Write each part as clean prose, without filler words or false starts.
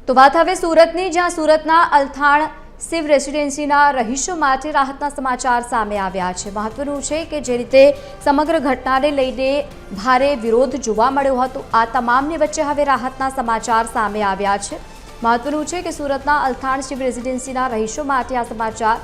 તો વાત હવે સુરતની, જ્યાં સુરતના અલથાણ શિવ રેસિડેન્સીના રહીશો માટે રાહતના સમાચાર સામે આવ્યા છે। મહત્વનું છે કે જે રીતે સમગ્ર ઘટનાને લઈને ભારે વિરોધ જોવા મળ્યો હતો, આ તમામની વચ્ચે હવે રાહતના સમાચાર સામે આવ્યા છે। મહત્વનું છે કે સુરતના અલથાણ શિવ રેસિડેન્સીના રહીશો માટે આ સમાચાર,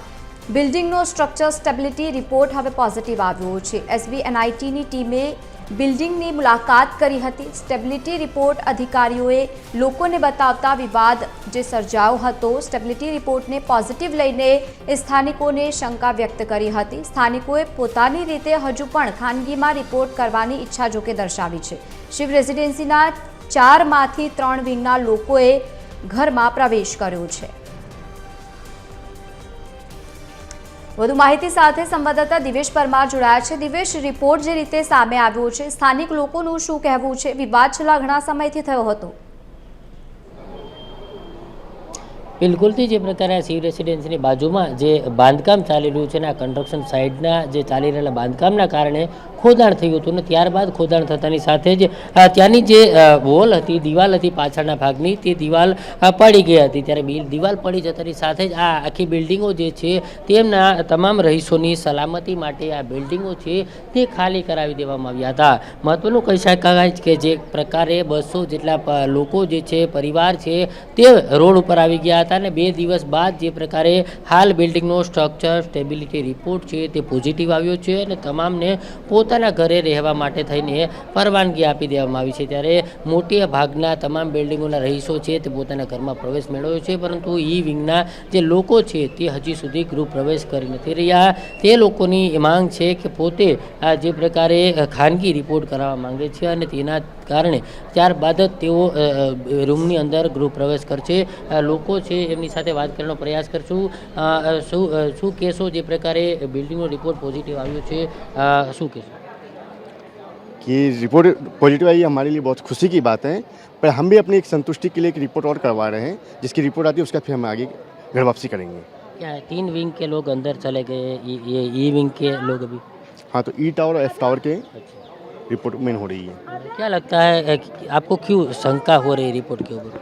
બિલ્ડિંગનો સ્ટ્રક્ચર સ્ટેબિલિટી રિપોર્ટ હવે પોઝિટિવ આવ્યો છે। SBNITની ટીમે બિલ્ડિંગની મુલાકાત કરી હતી। સ્ટેબિલિટી રિપોર્ટ અધિકારીઓએ લોકોને બતાવતા વિવાદ જે સર્જાયો હતો, સ્ટેબિલિટી રિપોર્ટને પોઝિટિવ લઈને સ્થાનિકોને શંકા વ્યક્ત કરી હતી। સ્થાનિકોએ પોતાની રીતે હજુ પણ ખાનગીમાં રિપોર્ટ કરવાની ઈચ્છા જોકે દર્શાવી છે। શિવ રેસિડેન્સીના 4માંથી 3 વિંગના લોકોએ ઘરમાં પ્રવેશ કર્યો છે। વધુ માહિતી સાથે સંવાદદાતા દિવેશ પરમાર જોડાયા છે। દિવેશ, રિપોર્ટ જે રીતે સામે આવ્યો છે, સ્થાનિક લોકોનું શું કહેવું છે? વિવાદ છેલ્લા ઘણા સમયથી થયો હતો। બિલકુલથી જે પ્રકારે શિવ રેસિડેન્સીની બાજુમાં જે બાંધકામ ચાલી રહ્યું છે ને આ કન્સ્ટ્રક્શન સાઇડના જે ચાલી રહેલા બાંધકામના કારણે ખોદાણ થયું હતું ને ત્યારબાદ ખોદાણ થતાની સાથે જ ત્યાંની જે વોલ હતી, દિવાલ હતી પાછળના ભાગની, તે દિવાલ પડી ગઈ હતી। ત્યારે દિવાલ પડી જતાની સાથે જ આ આખી બિલ્ડિંગો જે છે તેમના તમામ રહીશોની સલામતી માટે આ બિલ્ડિંગો છે તે ખાલી કરાવી દેવામાં આવ્યા હતા। મહત્વનું કહી શકાય કે જે પ્રકારે 200 જેટલા લોકો જે છે, પરિવાર છે, તે રોડ ઉપર આવી ગયા હતા અને 2 દિવસ બાદ જે પ્રકારે હાલ બિલ્ડિંગનો સ્ટ્રક્ચર સ્ટેબિલિટી રિપોર્ટ છે તે પોઝિટિવ આવ્યો છે અને તમામને પોતાના ઘરે રહેવા માટે થઈને પરવાનગી આપી દેવામાં આવી છે। ત્યારે મોટા ભાગના તમામ બિલ્ડિંગોના રહીશો છે તે પોતાના ઘરમાં પ્રવેશ મેળવ્યો છે, પરંતુ ઈ વિંગના જે લોકો છે તે હજી સુધી ગૃહ પ્રવેશ કરી નથી રહ્યા। તે લોકોની માંગ છે કે પોતે જે પ્રકારે ખાનગી રિપોર્ટ કરાવવા માંગે છે અને તેના કારણે ત્યારબાદ જ તેઓ રૂમની અંદર ગૃહ પ્રવેશ કરશે। લોકો છે એમની સાથે વાત કરવાનો પ્રયાસ કરશું। શું કહેશો, જે પ્રકારે બિલ્ડિંગનો રિપોર્ટ પોઝિટિવ આવ્યો છે, શું કહેશો? कि रिपोर्ट पॉजिटिव आई हमारे लिए बहुत खुशी की बात है, पर हम भी अपनी एक संतुष्टि के लिए एक रिपोर्ट और करवा रहे हैं। जिसकी रिपोर्ट आती है उसका फिर हम आगे घर वापसी करेंगे। क्या 3 विंग के लोग अंदर चले गए, ये ई विंग के लोग अभी? हाँ, तो ई टावर और एफ टावर के रिपोर्ट मेन हो रही है। क्या लगता है कि आपको क्यों शंका हो रही है रिपोर्ट के ऊपर?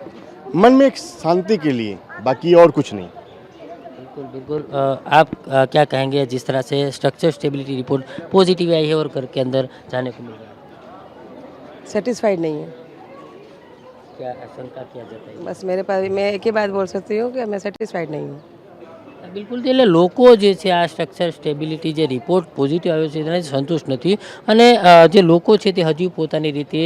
मन में एक शांति के लिए, बाकी और कुछ नहीं। बिल्कुल बिल्कुल। आप क्या कहेंगे जिस तरह से स्ट्रक्चर स्टेबिलिटी रिपोर्ट पॉजिटिव आई है और घर के अंदर जाने को मिल रहा है? सेटिस्फाइड नहीं है। क्या शंका किया जाता है? बस मेरे पास मैं एक ही बात बोल सकती हूँ कि मैं सेटिस्फाइड नहीं हूँ। બિલકુલ, એટલે લોકો જે છે આ સ્ટ્રક્ચર સ્ટેબિલિટી જે રિપોર્ટ પોઝિટિવ આવ્યો છે તેનાથી સંતુષ્ટ નથી અને જે લોકો છે તે હજુ પોતાની રીતે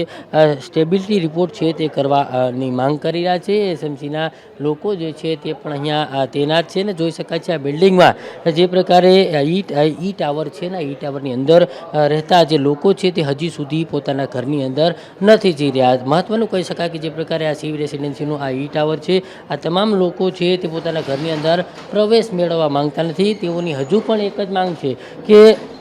સ્ટેબિલિટી રિપોર્ટ છે તે કરવાની માંગ કરી રહ્યા છે। એસએમસીના લોકો જે છે તે પણ અહીંયા તૈનાત છે ને જોઈ શકાય છે આ બિલ્ડિંગમાં જે પ્રકારે ઈ ટાવર છે ને ઈ ટાવરની અંદર રહેતા જે લોકો છે તે હજી સુધી પોતાના ઘરની અંદર નથી જઈ રહ્યા। મહત્વનું કહી શકાય કે જે પ્રકારે આ શિવ રેસિડેન્સીનું આ ઈ ટાવર છે, આ તમામ લોકો છે તે પોતાના ઘરની અંદર પ્રવેશ મેળવવા માંગતા નથી। તેઓની હજુ પણ એક જ માંગ છે કે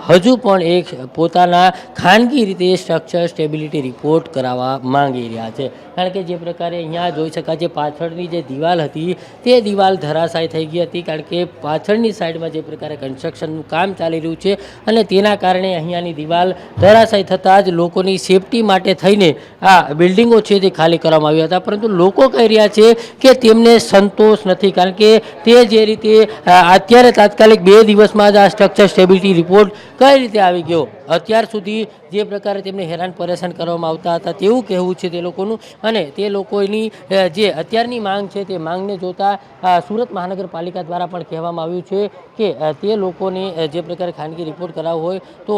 હજુ પણ એક પોતાના ખાનગી રીતે સ્ટ્રક્ચર સ્ટેબિલિટી રિપોર્ટ કરાવવા માંગી રહ્યા છે। કારણ કે જે પ્રકારે અહીંયા જોઈ શકાય છે પાછળની જે દિવાલ હતી તે દિવાલ ધરાશાયી થઈ ગઈ હતી, કારણ કે પાછળની સાઈડમાં જે પ્રકારે કન્સ્ટ્રક્શનનું કામ ચાલી રહ્યું છે અને તેના કારણે અહીંયાની દિવાલ ધરાશાયી થતાં જ લોકોની સેફટી માટે થઈને આ બિલ્ડિંગો છે તે ખાલી કરવામાં આવ્યા હતા। પરંતુ લોકો કહી રહ્યા છે કે તેમને સંતોષ નથી, કારણ કે તે જે રીતે અત્યારે તાત્કાલિક 2 દિવસમાં જ આ સ્ટ્રક્ચર સ્ટેબિલિટી રિપોર્ટ કઈ રીતે આવી ગયો, અત્યાર સુધી જે પ્રકારે તેમને હેરાન પરેશાન કરવામાં આવતા હતા તેવું કહેવું છે તે લોકોનું। અને તે લોકોની જે અત્યારની માંગ છે તે માંગને જોતા સુરત મહાનગરપાલિકા દ્વારા પણ કહેવામાં આવ્યું છે કે તે લોકોને જે પ્રકારે ખાનગી રિપોર્ટ કરાવવો હોય તો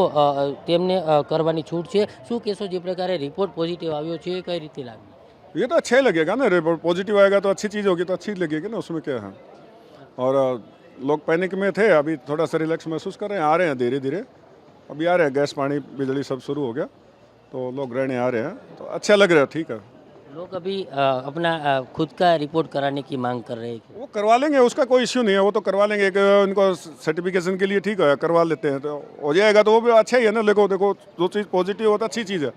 તેમને કરવાની છૂટ છે। શું કહેશો, જે પ્રકારે રિપોર્ટ પોઝિટિવ આવ્યો છે કઈ રીતે લાગ્યું? ये तो अच्छा ही लगेगा ना, रिपोर्ट पॉजिटिव आएगा तो अच्छी चीज़ होगी, तो अच्छी लगेगी ना, उसमें क्या है। और लोग पैनिक में थे, अभी थोड़ा सा रिलैक्स महसूस कर रहे हैं, आ रहे हैं धीरे धीरे, अभी आ रहे हैं, गैस पानी बिजली सब शुरू हो गया तो लोग रहने आ रहे हैं, तो अच्छा लग रहा है। ठीक है, लोग अभी अपना खुद का रिपोर्ट कराने की मांग कर रहे हैं। वो करवा लेंगे, उसका कोई इश्यू नहीं है, वो तो करवा लेंगे। एक उनको सर्टिफिकेशन के लिए ठीक है, करवा लेते हैं तो हो जाएगा, तो वो भी अच्छा ही है ना। देखो जो चीज़ पॉजिटिव होता है अच्छी चीज़ है।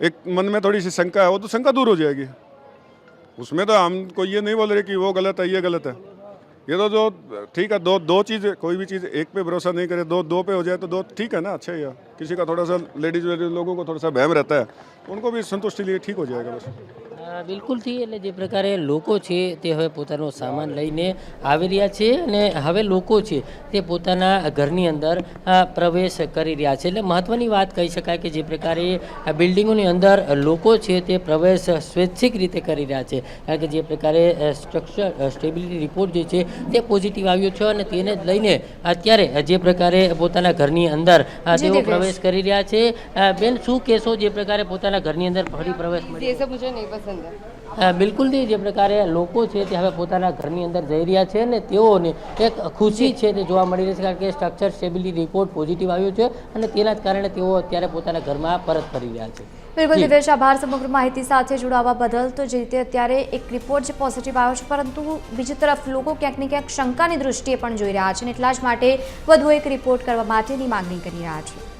एक मन में थोड़ी सी शंका है, वो तो शंका दूर हो जाएगी। उसमें तो हमको ये नहीं बोल रहे कि वो गलत है ये गलत है। ये तो जो ठीक है, दो चीज़, कोई भी चीज़ एक पे भरोसा नहीं करे, दो पे हो जाए तो 2 ठीक है ना, अच्छा ही है। किसी का थोड़ा सा लेडीज लोगों को थोड़ा सा बहम रहता है, उनको भी संतुष्टि लिए ठीक हो जाएगा बस। બિલકુલથી એટલે જે પ્રકારે લોકો છે તે હવે પોતાનો સામાન લઈને આવી રહ્યા છે અને હવે લોકો છે તે પોતાના ઘરની અંદર પ્રવેશ કરી રહ્યા છે. એટલે મહત્ત્વની વાત કહી શકાય કે જે પ્રકારે આ બિલ્ડિંગોની અંદર લોકો છે તે પ્રવેશ સ્વૈચ્છિક રીતે કરી રહ્યા છે, કારણ કે જે પ્રકારે સ્ટ્રક્ચર સ્ટેબિલિટી રિપોર્ટ જે છે તે પોઝિટિવ આવ્યો છે અને તેને જ લઈને અત્યારે જે પ્રકારે પોતાના ઘરની અંદર તેઓ દિવ્યેશ. પ્રવેશ કરી રહ્યા છે. બેન, શું કહેશો જે પ્રકારે પોતાના ઘરની અંદર ફરી પ્રવેશ મળ્યો? ये सब मुझे नहीं पसंद है. બિલકુલથી જે પ્રકારે લોકો છે તે હવે પોતાના ઘરની અંદર જઈ રહ્યા છે અને તેઓને એક ખુશી છે તે જોવા મળી રહી છે, કારણ કે સ્ટ્રક્ચર સ્ટેબિલિટી રિપોર્ટ પોઝિટિવ આવ્યો છે અને તેના જ કારણે તેઓ અત્યારે પોતાના ઘરમાં પરત ફરી રહ્યા છે. બિલકુલ જી. દિવ્યેશ, આભાર સમગ્ર માહિતી સાથે જોડાવા બદલ. તો જે રીતે અત્યારે એક રિપોર્ટ જે પોઝિટિવ આવ્યો છે, પરંતુ બીજી તરફ લોકો ક્યાંક ને ક્યાંક શંકાની દૃષ્ટિએ પણ જોઈ રહ્યા છે અને એટલા જ માટે વધુ એક રિપોર્ટ કરવા માટેની માંગણી કરી રહ્યા છે.